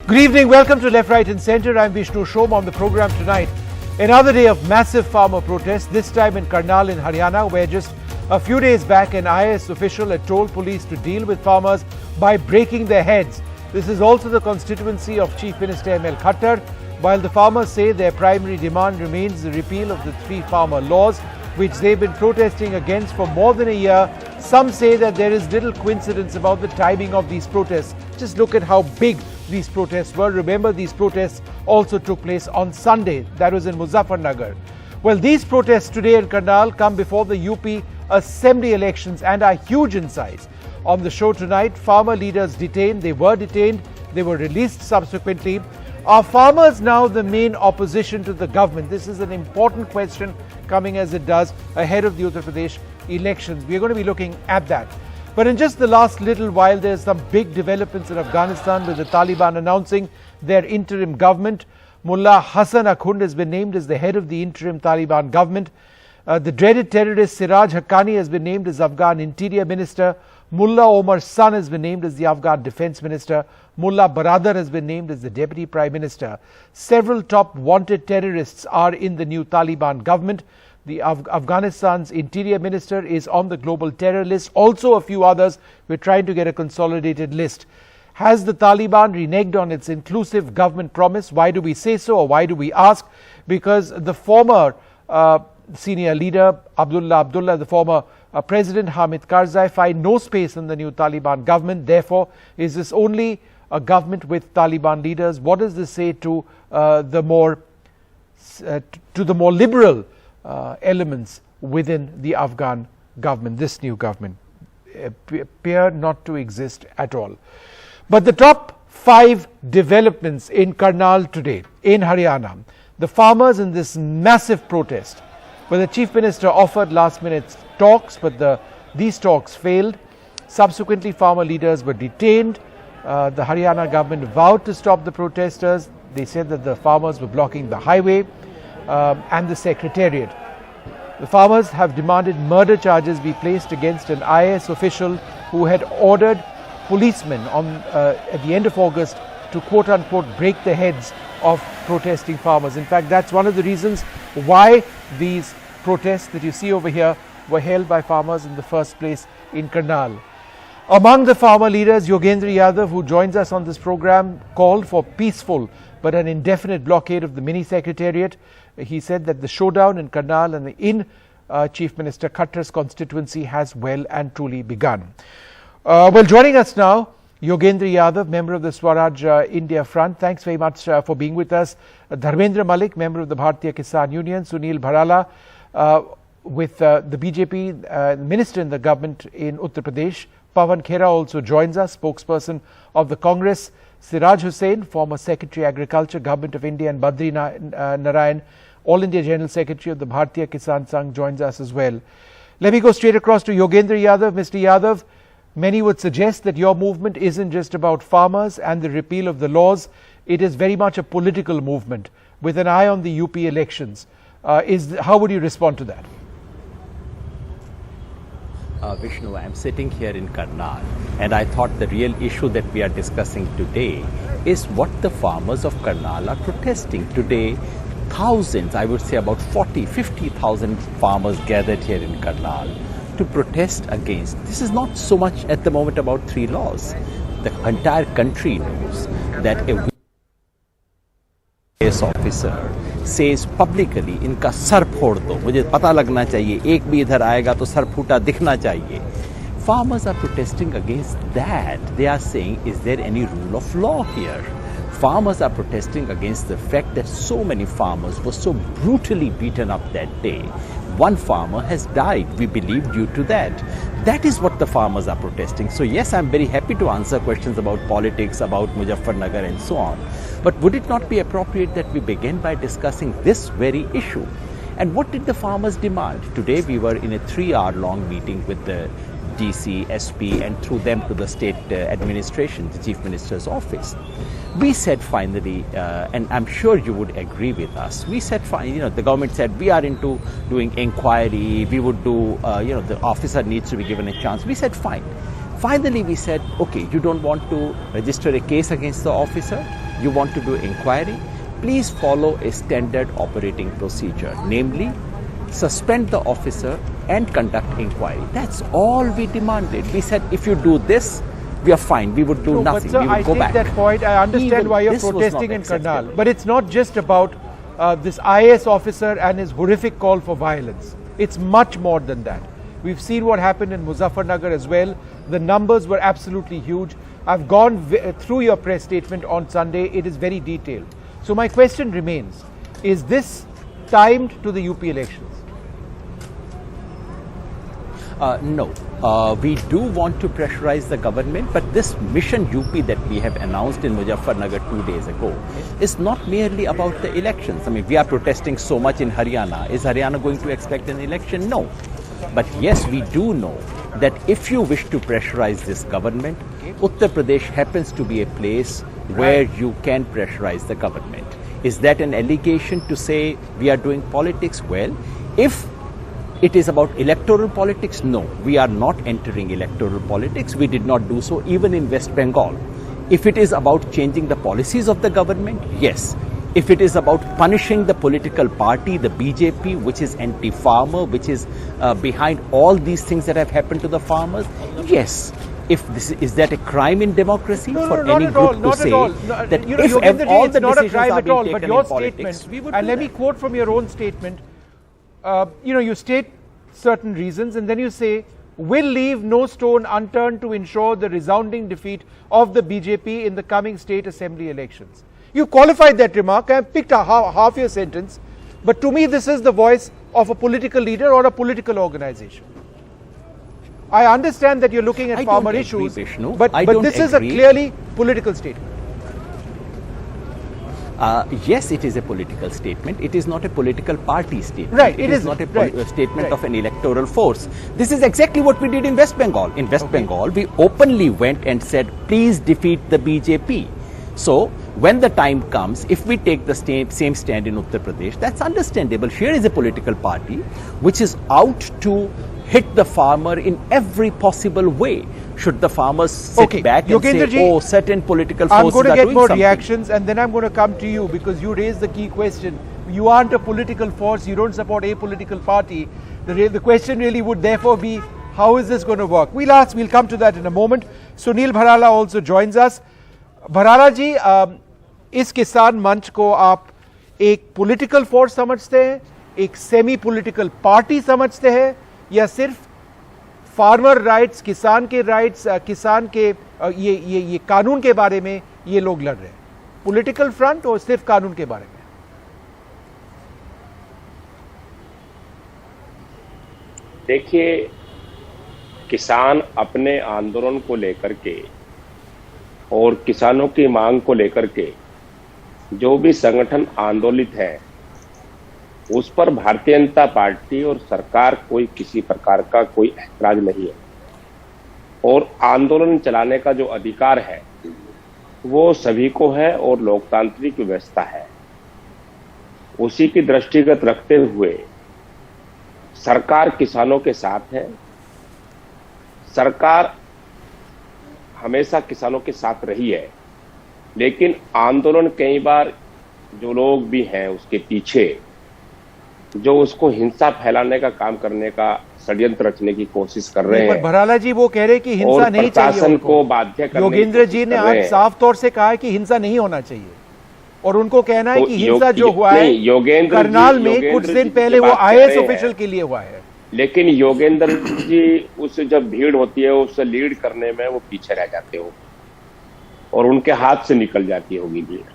Good evening, welcome to Left, Right and Centre. I'm Vishnu Shom. On the programme tonight, another day of massive farmer protests, this time in Karnal in Haryana, where just a few days back an IAS official had told police to deal with farmers by breaking their heads. This is also the constituency of Chief Minister ML Khattar. While the farmers say their primary demand remains the repeal of the 3 farmer laws, which they've been protesting against for more than a year, some say that there is little coincidence about the timing of these protests. Just look at how big these protests were. Remember, these protests also took place on Sunday. That was in Muzaffarnagar. Well, these protests today in Karnal come before the UP Assembly elections and are huge in size. On the show tonight, farmer leaders detained. They were released subsequently. Are farmers now the main opposition to the government? This is an important question coming as it does ahead of the Uttar Pradesh elections. We are going to be looking at that. But in just the last little while, there's some big developments in Afghanistan with the Taliban announcing their interim government. Mullah Hassan Akhund has been named as the head of the interim Taliban government. The dreaded terrorist Siraj Haqqani has been named as Afghan Interior Minister. Mullah Omar's son has been named as the Afghan Defense Minister. Mullah Baradar has been named as the Deputy Prime Minister. Several top wanted terrorists are in the new Taliban government. The Afghanistan's Interior Minister is on the global terror list. Also a few others. We're trying to get a consolidated list. Has the Taliban reneged on its inclusive government promise? Why do we say so, or why do we ask? Because the former senior leader, Abdullah, the former President Hamid Karzai, find no space in the new Taliban government. Therefore, is this only a government with Taliban leaders? What does this say to the more liberal elements within the Afghan government? This new government appear not to exist at all. But the top 5 developments in Karnal today, in Haryana, the farmers in this massive protest, where the Chief Minister offered last-minute talks, but these talks failed. Subsequently, farmer leaders were detained. The Haryana government vowed to stop the protesters. They said that the farmers were blocking the highway and the secretariat. The farmers have demanded murder charges be placed against an IAS official who had ordered policemen at the end of August to quote-unquote break the heads of protesting farmers. In fact, that's one of the reasons why these protests that you see over here were held by farmers in the first place in Karnal. Among the farmer leaders, Yogendra Yadav, who joins us on this program, called for peaceful but an indefinite blockade of the mini secretariat. He said that the showdown in Karnal and in Chief Minister Khattar's constituency has well and truly begun. Well, joining us now, Yogendra Yadav, member of the Swaraj India Front. Thanks very much for being with us. Dharmendra Malik, member of the Bharatiya Kisan Union. Sunil Bharala, with the BJP minister in the government in Uttar Pradesh. Pawan Khera also joins us, spokesperson of the Congress. Siraj Hussain, former Secretary Agriculture, Government of India, and Badri Narayan, All India General Secretary of the Bharatiya Kisan Sangh, joins us as well. Let me go straight across to Yogendra Yadav. Mr. Yadav, many would suggest that your movement isn't just about farmers and the repeal of the laws. It is very much a political movement with an eye on the UP elections. How would you respond to that? Vishnu, I am sitting here in Karnal, and I thought the real issue that we are discussing today is what the farmers of Karnal are protesting. Today, thousands, I would say about 50,000 farmers gathered here in Karnal to protest against. This is not so much at the moment about 3 laws. The entire country knows that a IAS officer says publicly, इनका sir फोड़ दो, मुझे पता लगना चाहिए, एक भी इधर आएगा तो सर फूटा दिखना चाहिए. Farmers are protesting against that. They are saying, is there any rule of law here? Farmers are protesting against the fact that so many farmers were so brutally beaten up that day. One farmer has died, we believe, due to that. That is what the farmers are protesting. So yes, I'm very happy to answer questions about politics, about Muzaffarnagar and so on. But would it not be appropriate that we begin by discussing this very issue? And what did the farmers demand? Today we were in a 3-hour-long meeting with the DC, SP, and through them to the state administration, the Chief Minister's office. We said finally, and I'm sure you would agree with us, we said fine, the government said we are into doing inquiry, we would do, the officer needs to be given a chance. We said fine. Finally, we said, okay, you don't want to register a case against the officer, you want to do inquiry, please follow a standard operating procedure, namely, suspend the officer and conduct inquiry. That's all we demanded. We said, if you do this, we are fine, we would do nothing, but sir, we would go back. I take that point, I understand Even why you're this was protesting not in Karnal, acceptable. but it's not just about this IAS officer and his horrific call for violence. It's much more than that. We've seen what happened in Muzaffarnagar as well. The numbers were absolutely huge. I've gone through your press statement on Sunday. It is very detailed. So my question remains, is this timed to the UP elections? No. We do want to pressurize the government, but this mission UP that we have announced in Muzaffarnagar 2 days ago is not merely about the elections. I mean, we are protesting so much in Haryana. Is Haryana going to expect an election? No. But yes, we do know that if you wish to pressurize this government, Uttar Pradesh happens to be a place where you can pressurize the government. Is that an allegation to say we are doing politics? Well, if it is about electoral politics, no, we are not entering electoral politics. We did not do so even in West Bengal. If it is about changing the policies of the government, yes. If it is about punishing the political party, the BJP, which is anti-farmer, which is behind all these things that have happened to the farmers, yes. If this is that a crime in democracy for any group to say that if all the decisions are being taken in politics, we would do that. And let me quote from your own statement. You state certain reasons and then you say, will leave no stone unturned to ensure the resounding defeat of the BJP in the coming state assembly elections. You qualified that remark. I picked half your sentence, but to me this is the voice of a political leader or a political organization. I understand that you're looking at farmer issues, Vishnu. but this is a clearly political statement. Yes, it is a political statement. It is not a political party statement. Right, it is not a statement of an electoral force. This is exactly what we did in West Bengal. In West Bengal, we openly went and said, please defeat the BJP. So, when the time comes, if we take the same stand in Uttar Pradesh, that's understandable. Here is a political party which is out to hit the farmer in every possible way. Should the farmers sit back and say, oh, certain political forces are doing something? I'm going to get more reactions and then I'm going to come to you because you raised the key question. You aren't a political force, you don't support a political party. The question really would therefore be, how is this going to work? We'll come to that in a moment. Sunil Bharala also joins us. Bharala ji, इस किसान मंच को आप एक political force समझते हैं, एक semi political party समझते हैं या सिर्फ फार्मर राइट्स, किसान के राइट्स, किसान के ये कानून के बारे में ये लोग लड़ रहे हैं? पॉलिटिकल फ्रंट और सिर्फ कानून के बारे में? देखिए, किसान अपने आंदोलन को लेकर के और किसानों की मांग को लेकर के जो भी संगठन आंदोलित है, उस पर भारतीय जनता पार्टी और सरकार कोई किसी प्रकार का कोई ऐतराज नहीं है। और आंदोलन चलाने का जो अधिकार है वो सभी को है और लोकतांत्रिक व्यवस्था है। उसी की दृष्टिगत रखते हुए सरकार किसानों के साथ है। सरकार हमेशा किसानों के साथ रही है, लेकिन आंदोलन कई बार जो लोग भी हैं उसके पीछे जो उसको हिंसा फैलाने का काम करने का षड्यंत्र रचने की कोशिश कर रहे हैं। पर भराला जी वो कह रहे कि हिंसा नहीं चाहिए, प्रशासन को बाध्य करने योगेंद्र जी ने आज साफ तौर से कहा है कि हिंसा नहीं होना चाहिए और उनको कहना है कि हिंसा जो हुआ है करनाल में कुछ दिन पहले वो आईएएस ऑफिशियल के लिए हुआ है। लेकिन योगेंद्र जी उस जब भीड़ होती है उससे लीड करने में वो पीछे रह जाते हो और उनके हाथ से निकल जाती होगी भीड़।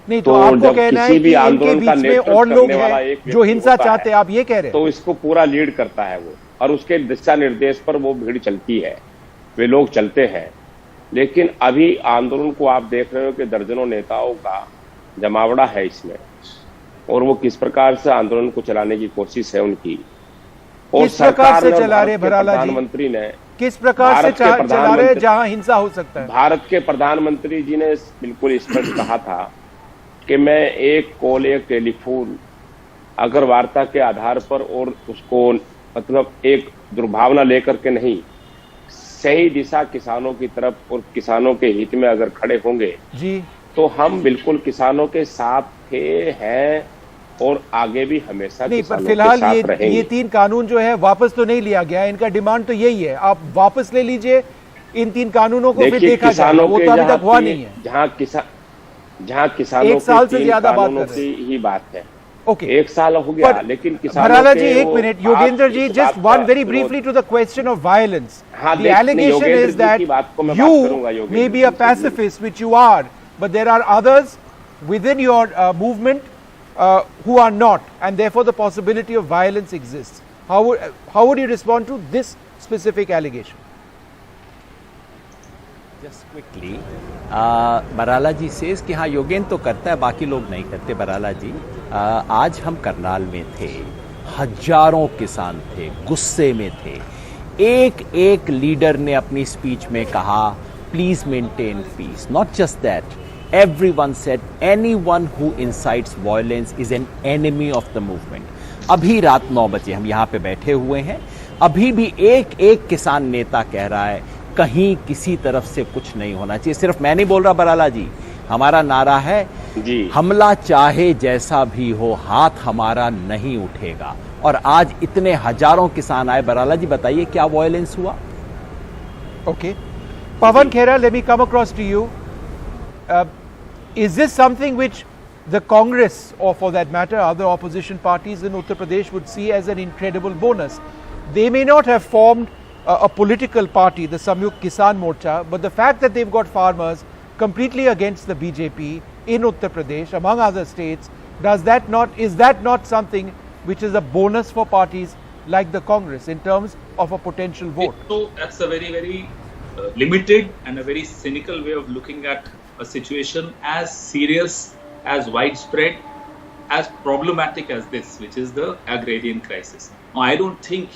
नहीं तो आपको कहना है कि इनके बीच में और लोग हैं जो हिंसा चाहते हैं, आप ये कह रहे हैं? तो इसको पूरा लीड करता है वो और उसके दिशा निर्देश पर वो भीड़ चलती है, वे लोग चलते हैं। लेकिन अभी आंदोलन को आप देख रहे हो कि दर्जनों नेताओं का जमावड़ा है इसमें और वो किस प्रकार से आंदोलन को चलाने की कोशिश है उनकी। और किस प्रकार से चला रहे भराला जी? प्रधानमंत्री ने किस प्रकार से चला रहे जहां हिंसा हो सकता है? भारत के प्रधानमंत्री जी ने बिल्कुल स्पष्ट कहा था कि मैं एक कॉल, एक टेलीफोन अगर वार्ता के आधार पर और उसको मतलब एक दुर्भावना लेकर के नहीं, सही दिशा किसानों की तरफ और किसानों के हित में अगर खड़े होंगे जी, तो हम बिल्कुल किसानों के साथ थे, हैं और आगे भी हमेशा नहीं, पर किसानों फिलहाल के साथ रहेंगे। ये 3 कानून जो है वापस तो नहीं लिया गया, इनका डिमांड तो यही है, आप वापस ले लीजिए इन 3 कानूनों को, फिर देखा जाएगा, वो तो अभी तक हुआ नहीं है। जहां किसानों 1 साल के से 3 ज्यादा बात कानूनों कर रहे हैं। की ही बात है। ओके, 1 साल हो गया, लेकिन किसानों भराला के जी एक वो मिनट, बात, योगेंद्र जी, इस जस्ट बात वन का वेरी विरोध- briefly to the question of violence. हाँ, The नहीं, allegation Yogendra is ji that की बात को मैं बात करूंगा, you Yogendra may be ji a से। pacifist, which you are, but there are others within your movement who are not, and therefore the possibility of violence exists. How would you respond to this specific allegation? Just quickly, Barala ji says कि हाँ योगेंद्र तो करता है, बाकी लोग नहीं करते. बराला जी, आज हम करनाल में थे, हजारों किसान थे, गुस्से में थे. एक लीडर ने अपनी स्पीच में कहा please maintain piece. Not just that, everyone said anyone who incites violence is an enemy of the movement. अभी रात 9 बजे हम यहाँ पे बैठे हुए हैं, अभी भी एक किसान नेता कह रहा है कहीं किसी तरफ से कुछ नहीं होना चाहिए. सिर्फ मैं नहीं बोल रहा बराला जी, हमारा नारा है जी, हमला चाहे जैसा भी हो, हाथ हमारा नहीं उठेगा. और आज इतने हजारों किसान आए. बराला जी बताइए क्या वायलेंस हुआ? Okay, Pawan Khera, let me come across to you. Is this something which the Congress, or for that matter other opposition parties in Uttar Pradesh, would see as an incredible bonus? They may not have formed a political party, the Samyukt Kisan Morcha, but the fact that they've got farmers completely against the BJP in Uttar Pradesh, among other states, is that not something which is a bonus for parties like the Congress in terms of a potential vote? So that's a very, very limited and a very cynical way of looking at a situation as serious, as widespread, as problematic as this, which is the agrarian crisis. Now, I don't think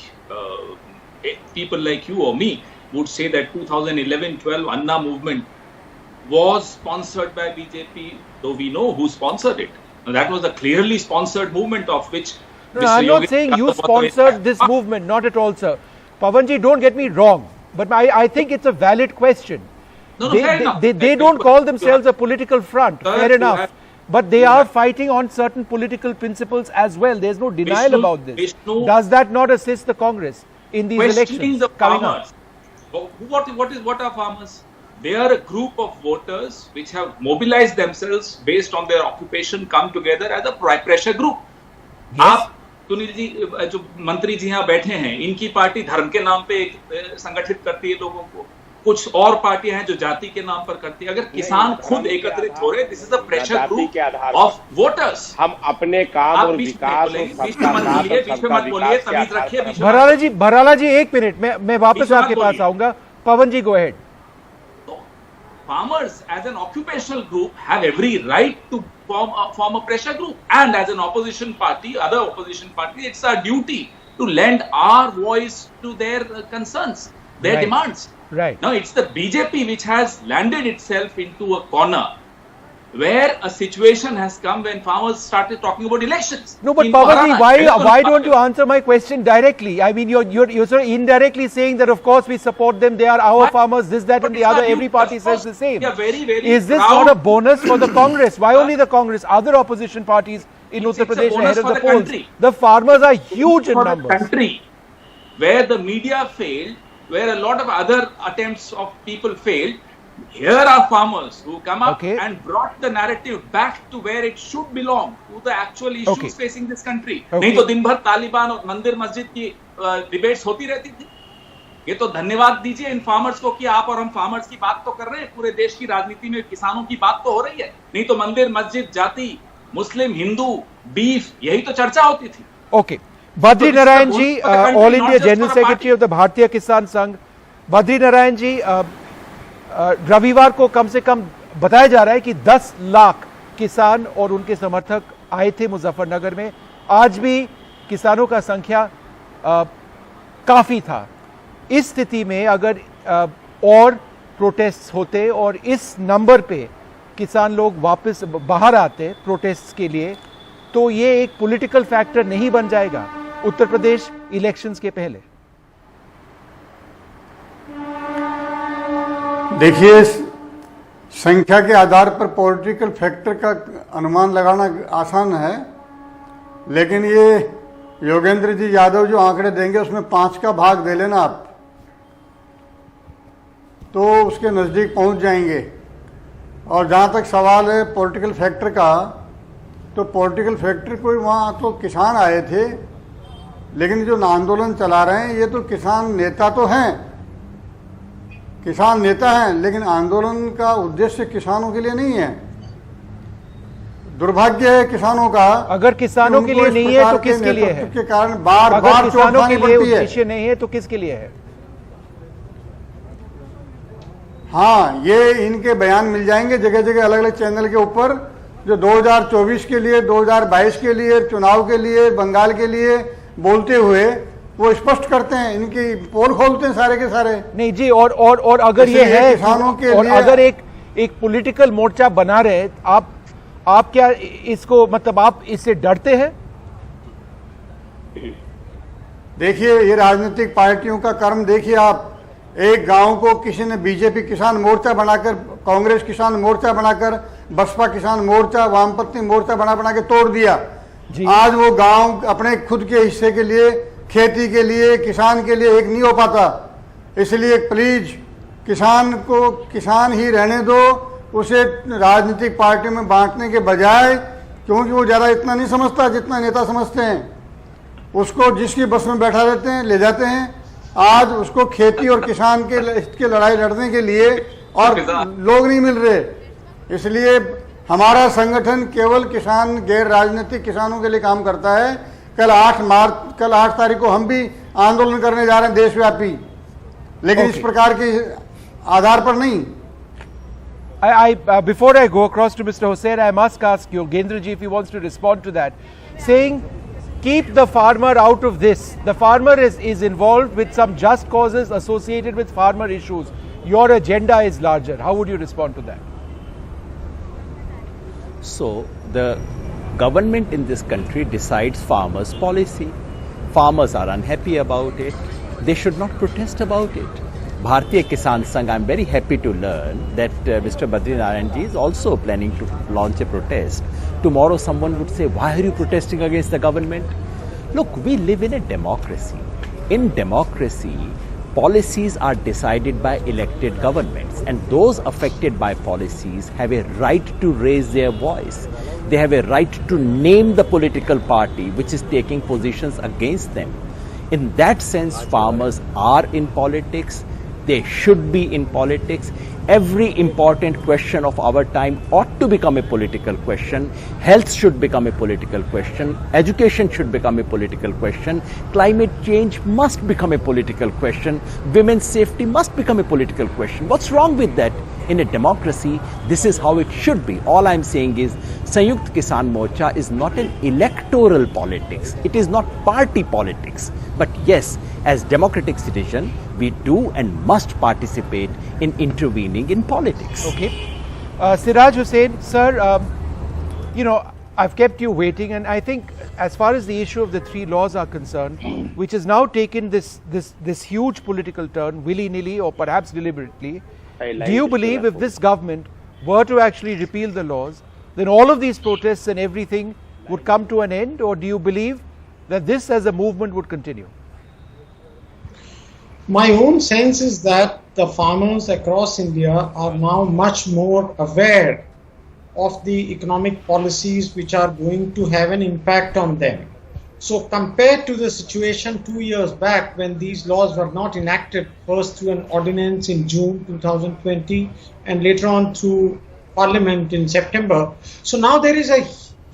people like you or me would say that 2011-12 Anna movement was sponsored by BJP, though we know who sponsored it. Now, that was a clearly sponsored movement of which No, I'm not saying you sponsored this movement, not at all, sir. Pawanji, don't get me wrong, but I think it's a valid question. No, fair enough. They don't call themselves a political front, fair enough. But they are fighting on certain political principles as well. There's no denial about this. Does that not assist the Congress in these elections the coming farmers up? What are farmers? They are a group of voters which have mobilized themselves based on their occupation, come together as a pressure group. Yes. आप सुनील जी, जो मंत्री जी यहाँ बैठे हैं, इनकी party धर्म के नाम पे संगठित करती है लोगों को. कुछ और पार्टियां हैं जो जाति के नाम पर करती है. अगर किसान खुद एकत्रित हो रहे, this is a pressure group of voters. हम अपने काम और विकास भराला जी एक मिनट, मैं वापस आपके पास आऊंगा. Pawan ji, go ahead. Farmers as an occupational group have every right to form a pressure group, and as an opposition party, other opposition parties, it's our duty to lend our voice to their concerns, their demands. Right. Now it's the BJP which has landed itself into a corner where a situation has come when farmers started talking about elections. No, but Pawan ji, why don't you answer my question directly? I mean, you're sort of indirectly saying that of course we support them, they are our farmers, this, that, and the other. Every party says the same. Very, very Is this not a bonus for the Congress? Why only the Congress? Other opposition parties in Uttar Pradesh ahead of the polls. The farmers are huge in numbers. For the country where the media failed, where a lot of other attempts of people failed, here are farmers who come up and brought the narrative back to where it should belong, to the actual issues facing this country. नहीं तो दिन भर तालिबान और मंदिर मस्जिद की debates होती रहती थी. ये तो धन्यवाद दीजिए इन फार्मर्स को कि आप और हम फार्मर्स की बात तो कर रहे हैं. पूरे देश की राजनीति में किसानों की बात तो हो रही है. नहीं तो मंदिर मस्जिद, जाति, मुस्लिम, हिंदू, बीफ, यही तो चर्चा होती थी. Okay, Badri Narayan ji, all India general secretary of the Bharatiya Kisan संघ. बद्री नारायण जी, रविवार को कम से कम बताया जा रहा है कि 10 लाख किसान और उनके समर्थक आए थे मुजफ्फरनगर में. आज भी किसानों का संख्या काफी था. इस स्थिति में अगर और प्रोटेस्ट होते और इस नंबर पे किसान लोग वापस बाहर आते प्रोटेस्ट के लिए, तो ये एक पॉलिटिकल फैक्टर नहीं बन जाएगा उत्तर प्रदेश इलेक्शंस के पहले? देखिए, संख्या के आधार पर पॉलिटिकल फैक्टर का अनुमान लगाना आसान है, लेकिन ये योगेंद्र जी यादव जो आंकड़े देंगे उसमें 5 का भाग दे लेना आप, तो उसके नज़दीक पहुंच जाएंगे। और जहां तक सवाल है पॉलिटिकल फैक्टर का, तो पॉलिटिकल फैक्टर कोई वहाँ तो किसान आए थे, लेकिन जो आंदोलन चला रहे हैं ये तो किसान नेता तो हैं, किसान नेता हैं, लेकिन आंदोलन का उद्देश्य किसानों के लिए नहीं है। दुर्भाग्य है किसानों का। अगर किसानों के लिए नहीं है तो किसके लिए है? के कारण बार बार चोट खानी पड़ती है। उद्देश्य नहीं है तो किसके लिए है? हाँ, ये इनके बयान मिल जाएंगे जगह जगह अलग अलग चैनल के ऊपर, जो 2024 के लिए, 2022 के लिए, चुनाव के लिए, बंगाल के लिए बोलते हुए वो स्पष्ट करते हैं, इनकी पोल खोलते हैं सारे के सारे। नहीं जी, और अगर ये है किसानों के और लिए, अगर एक पॉलिटिकल मोर्चा बना रहे, आप क्या इसको, मतलब आप इससे डरते हैं? देखिए, ये राजनीतिक पार्टियों का कर्म देखिए आप। एक गांव को किसी ने बीजेपी किसान मोर्चा बनाकर, कांग्रेस किसान मोर्चा बनाकर, बसपा किसान मोर्चा, वामपंथी मोर्चा बना के तोड़ दिया। आज वो गांव अपने खुद के हिस्से के लिए, खेती के लिए, किसान के लिए एक नहीं हो पाता। इसलिए प्लीज किसान को किसान ही रहने दो, उसे राजनीतिक पार्टियों में बांटने के बजाय, क्योंकि वो ज़्यादा इतना नहीं समझता जितना नेता समझते हैं। उसको जिसकी बस में बैठा देते हैं, ले जाते हैं। आज उसको खेती और किसान के हित की लड़ाई लड़ने के लिए और लोग नहीं मिल रहे। इसलिए हमारा संगठन केवल किसान, गैर राजनीतिक किसानों के लिए काम करता है। कल 8 तारीख को हम भी आंदोलन करने जा रहे हैं देशव्यापी, लेकिन इस प्रकार के आधार पर नहीं। Before I go across to Mr. Hussain, I must ask you, Gendra ji, if he wants to respond to that, saying keep the farmer out of this. The farmer is involved with some just causes associated with farmer issues. Your agenda is larger. How would you respond to that? So the government in this country decides farmers' policy. Farmers are unhappy about it. They should not protest about it. Bharatiya Kisan Sangh, I'm very happy to learn that Mr. Badrinarayan ji is also planning to launch a protest. Tomorrow someone would say, why are you protesting against the government? Look, we live in a democracy. In democracy, policies are decided by elected governments, and those affected by policies have a right to raise their voice. They have a right to name the political party which is taking positions against them. In that sense, farmers are in politics. They should be in politics. Every important question of our time ought to become a political question. Health should become a political question. Education should become a political question. Climate change must become a political question. Women's safety must become a political question. What's wrong with that? In a democracy, this is how it should be. All I'm saying is, Sanyukt Kisan Morcha is not an electoral politics. It is not party politics. But yes, as democratic citizens, we do and must participate in intervening in politics. Okay. Siraj Hussain, sir, I've kept you waiting, and I think as far as the issue of the 3 laws are concerned, which has now taken this huge political turn, willy-nilly or perhaps deliberately, do you believe if this government were to actually repeal the laws, then all of these protests and everything would come to an end, or do you believe that this as a movement would continue? My own sense is that the farmers across India are now much more aware of the economic policies which are going to have an impact on them. So compared to the situation 2 years back when these laws were not enacted, first through an ordinance in June 2020 and later on through Parliament in September. So now there is a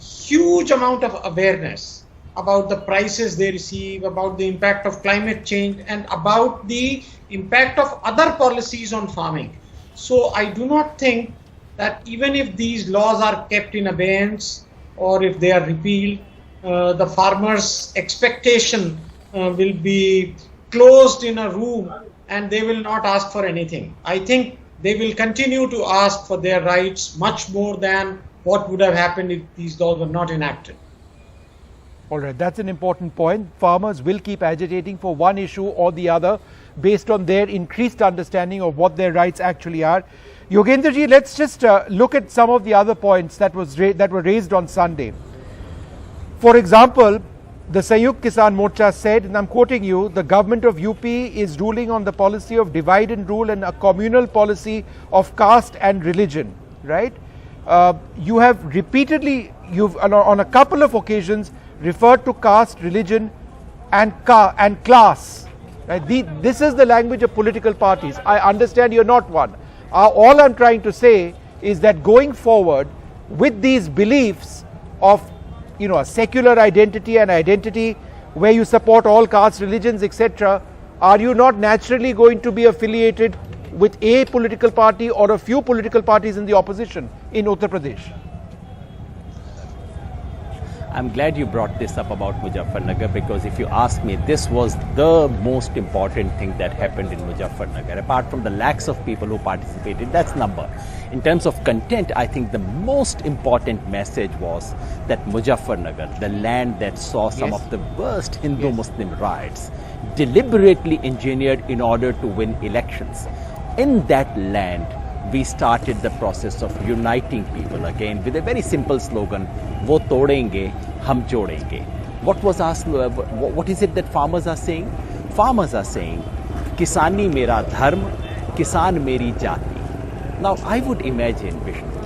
huge amount of awareness about the prices they receive, about the impact of climate change, and about the impact of other policies on farming. So I do not think that even if these laws are kept in abeyance or if they are repealed, the farmers' expectation will be closed in a room and they will not ask for anything. I think they will continue to ask for their rights much more than what would have happened if these laws were not enacted. All right, that's an important point. Farmers will keep agitating for one issue or the other based on their increased understanding of what their rights actually are. Yogendra ji, let's just look at some of the other points that were raised on Sunday. For example, the Sanyukt Kisan Morcha said, and I'm quoting you, the government of UP is ruling on the policy of divide and rule and a communal policy of caste and religion, right? You have repeatedly, on a couple of occasions, referred to caste, religion and class. Right? This is the language of political parties. I understand you're not one. All I'm trying to say is that going forward with these beliefs of a secular identity and identity where you support all castes, religions, etc., are you not naturally going to be affiliated with a political party or a few political parties in the opposition in Uttar Pradesh? I'm glad you brought this up about Muzaffarnagar, because if you ask me, this was the most important thing that happened in Muzaffarnagar. Apart from the lakhs of people who participated, that's number. In terms of content, I think the most important message was that Muzaffarnagar, the land that saw some of the worst Hindu-Muslim riots, deliberately engineered in order to win elections. In that land, we started the process of uniting people again with a very simple slogan, "Wo todenge, hum jodenge." What was asked? What is it that farmers are saying? Farmers are saying, "Kisani mera dharma, kisan meri jati." Now, I would imagine, Vishnu,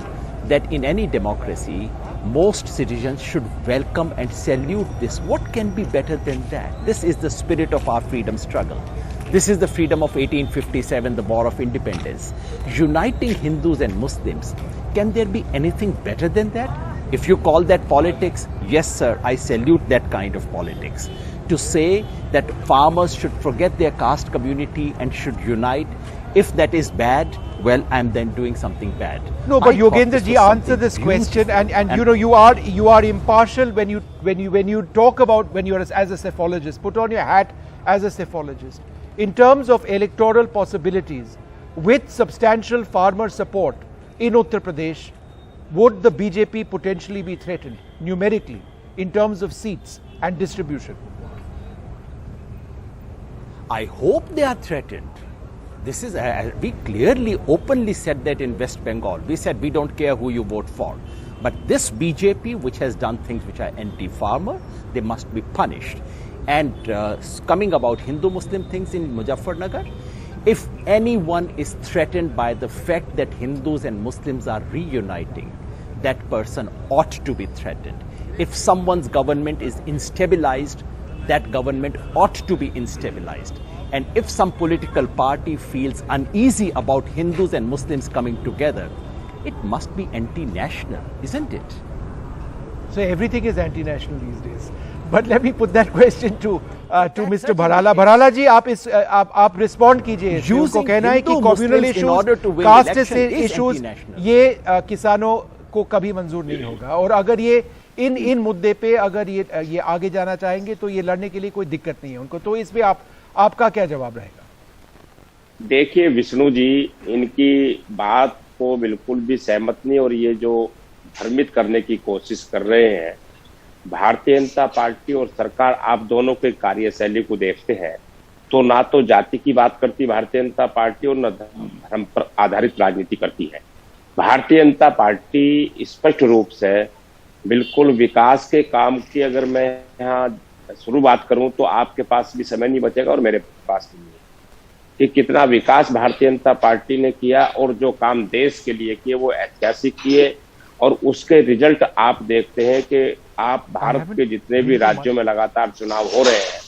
that in any democracy, most citizens should welcome and salute this. What can be better than that? This is the spirit of our freedom struggle. This is the freedom of 1857, the War of Independence. Uniting Hindus and Muslims. Can there be anything better than that? If you call that politics, yes sir, I salute that kind of politics. To say that farmers should forget their caste community and should unite, if that is bad, well, I'm then doing something bad. No, but Yogendra ji, answer this question, and you are impartial when you talk about, when you're as a psephologist, put on your hat as a psephologist. In terms of electoral possibilities, with substantial farmer support in Uttar Pradesh, would the BJP potentially be threatened numerically in terms of seats and distribution? I hope they are threatened. This is, we clearly, openly said that in West Bengal. We said we don't care who you vote for. But this BJP, which has done things which are anti-farmer, they must be punished. And coming about Hindu-Muslim things in Muzaffarnagar, if anyone is threatened by the fact that Hindus and Muslims are reuniting, that person ought to be threatened. If someone's government is instabilized, that government ought to be instabilized. And if some political party feels uneasy about Hindus and Muslims coming together, it must be anti-national, isn't it? So everything is anti-national these days. But let me put that question to Mr. Bharala. Bharala ji, आप respond कीजिए. उनको कहना है कि communal issues, caste issues, ये किसानों को कभी मंजूर नहीं होगा. और अगर ये इन मुद्दे पे अगर ये आगे जाना चाहेंगे तो ये लड़ने के लिए कोई दिक्कत नहीं है उनको. तो इस पे आपका क्या जवाब रहेगा? देखिए विष्णु जी, इनकी बात को बिल्कुल भी सहमत नहीं, और ये जो भ्रमित करने की कोशिश कर रहे हैं, भारतीय जनता पार्टी और सरकार, आप दोनों के कार्यशैली को देखते हैं तो ना तो जाति की बात करती भारतीय जनता पार्टी और न धर्म पर आधारित राजनीति करती है. भारतीय जनता पार्टी स्पष्ट रूप से बिल्कुल विकास के काम की, अगर मैं यहाँ शुरुआत करूं तो आपके पास भी समय नहीं बचेगा और मेरे पास भी नहीं, कि कितना विकास भारतीय जनता पार्टी ने किया और जो काम देश के लिए किए वो ऐतिहासिक किए. और उसके रिजल्ट आप देखते हैं कि आप भारत के जितने भी राज्यों में लगातार चुनाव हो रहे हैं,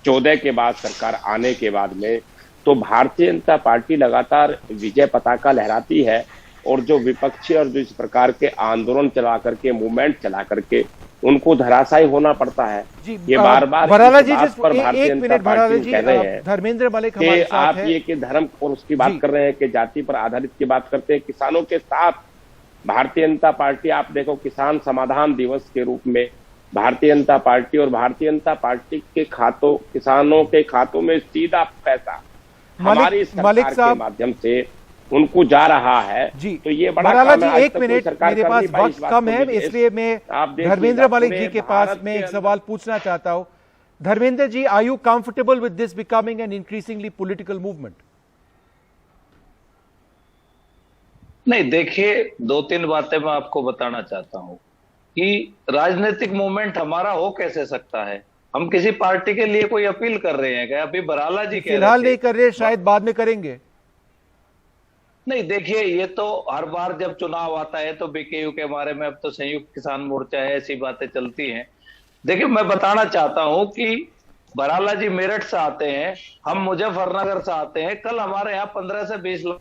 14 के बाद सरकार आने के बाद में, तो भारतीय जनता पार्टी लगातार विजय पताका लहराती है. और जो विपक्षी और जो इस प्रकार के आंदोलन चला करके, मूवमेंट चला करके उनको धराशायी होना पड़ता है. ये बार बार पर भारतीय जनता पार्टी कह रहे हैं धर्मेंद्र मलिक कि आप ये कि धर्म और उसकी बात कर रहे हैं, कि जाति पर आधारित की बात करते हैं. किसानों के साथ भारतीय जनता पार्टी, आप देखो किसान समाधान दिवस के रूप में भारतीय जनता पार्टी और भारतीय जनता पार्टी के खातों, किसानों के खातों में सीधा पैसा हमारी सरकार के माध्यम से उनको जा रहा है जी। तो ये बड़ा बराला काम जी, है। आज एक तक कोई मिनट, सरकार मेरे कर पास नहीं पाई इस वक्त बात कम को है, लेके। इसलिए मैं आप देखिएगा, धर्मेंद्र मलिक पूरे जी के पास भारत में के एक अंदर- सवाल पूछना चाहता हूं। Dharmendra ji, are you comfortable with this becoming an increasingly political movement? नहीं, देखिए, दो तीन बातें मैं आपको बताना चाहता हूं कि राजनीतिक मूवमेंट हमारा हो कैसे सकता है। हम किसी पार्टी के लिए कोई अपील कर रहे हैं क्या? अभी बराला जी कह रहे फिलहाल थे, नहीं कर रहे, शायद बाद में करेंगे। नहीं, देखिए, ये तो हर बार जब चुनाव आता है तो बीकेयू के बारे में, अब तो संयुक्त किसान मोर्चा है, ऐसी बातें चलती हैं। देखिए, मैं बताना चाहता हूं कि बराला जी मेरठ से आते हैं, हम मुजफ्फरनगर से आते हैं। कल हमारे यहाँ 15 से 20 लोग।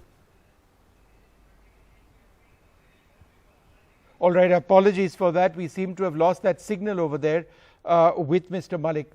All right, apologies for that. We seem to have lost that signal over there with Mr. Malik.